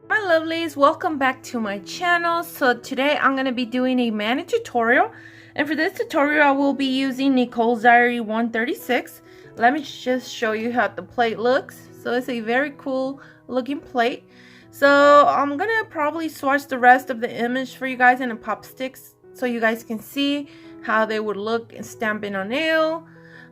My lovelies, welcome back to my channel. So today I'm going to be doing a mani tutorial, and for this tutorial I will be using Nicole's Diary 136. Let me just show you how the plate looks. So it's a very cool looking plate. So I'm going to probably swatch the rest of the image for you guys in a pop sticks so you guys can see how they would look and stamping on nail.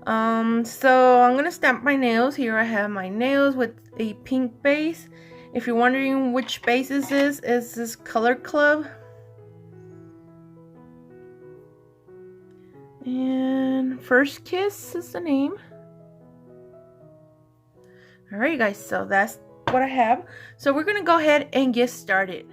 So I'm going to stamp my nails. Here I have my nails with a pink base. If you're wondering which base this is this Color Club. And First Kiss is the name. Alright guys, so that's what I have. So we're going to go ahead and get started.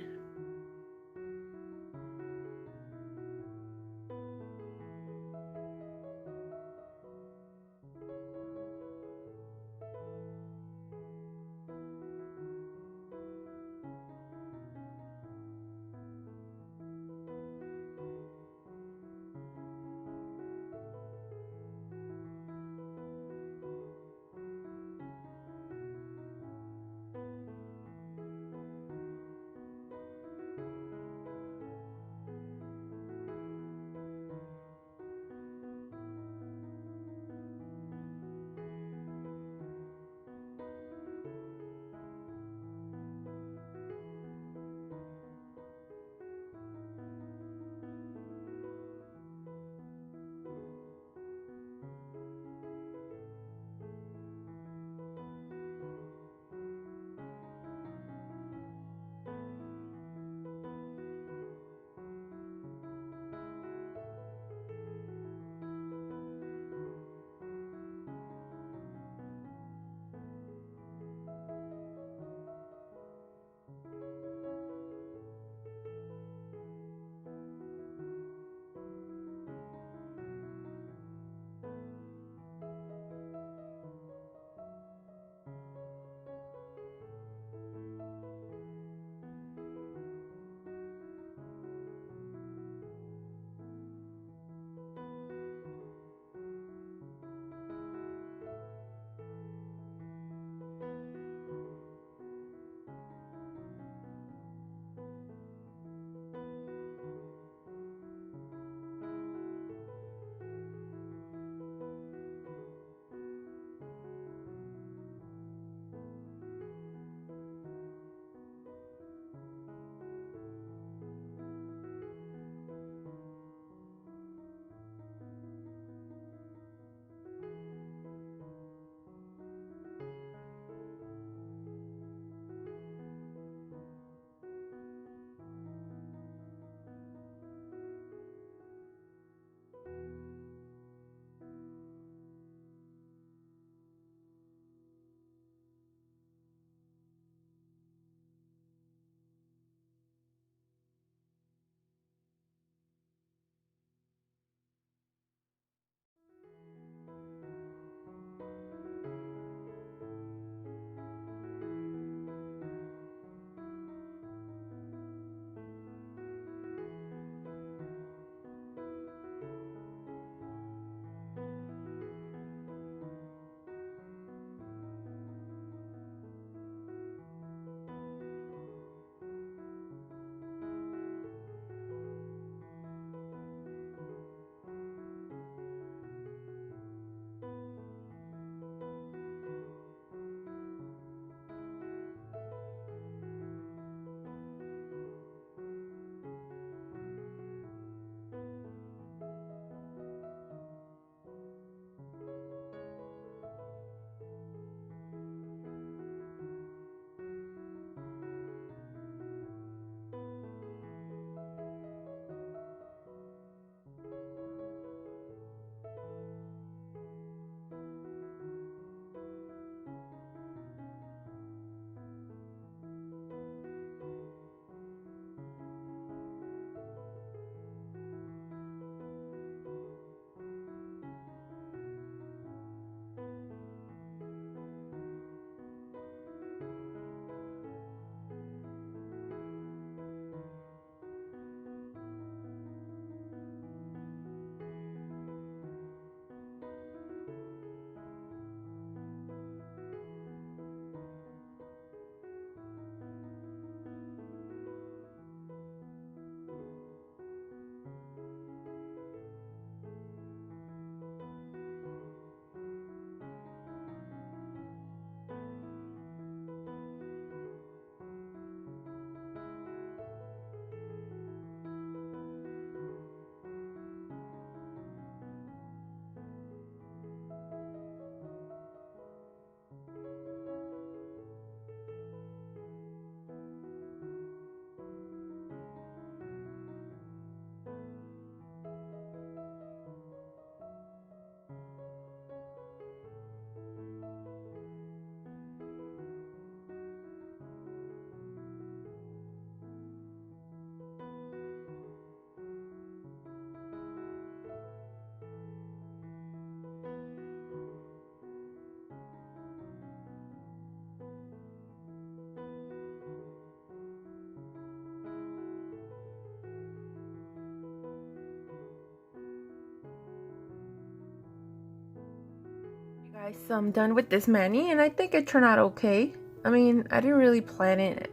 Guys, so I'm done with this mani and I think it turned out okay. I mean, I didn't really plan it.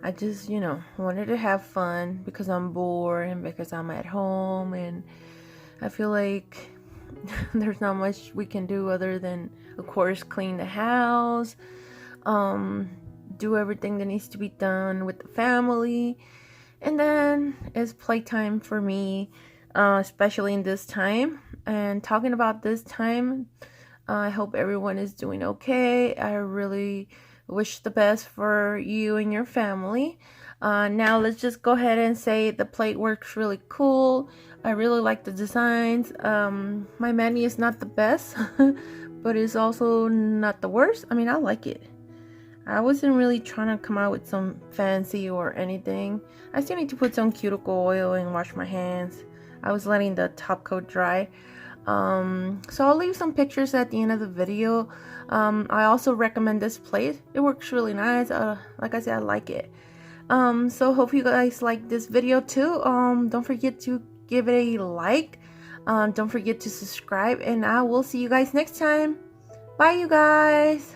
I just, you know, wanted to have fun because I'm bored and because I'm at home, and I feel like there's not much we can do other than, of course, clean the house, do everything that needs to be done with the family, and then it's playtime for me, especially in this time. And talking about this time, I hope everyone is doing okay. I really wish the best for you and your family. Now let's just go ahead and say the plate works really cool. I really like the designs. My mani is not the best, but it's also not the worst. I mean, I like it. I wasn't really trying to come out with some fancy or anything. I still need to put some cuticle oil and wash my hands. I was letting the top coat dry. So I'll leave some pictures at the end of the video. I also recommend this plate. It works really nice. Like I said, I like it. So hope you guys like this video too. Don't forget to give it a like. Don't forget to subscribe, and I will see you guys next time. Bye, you guys.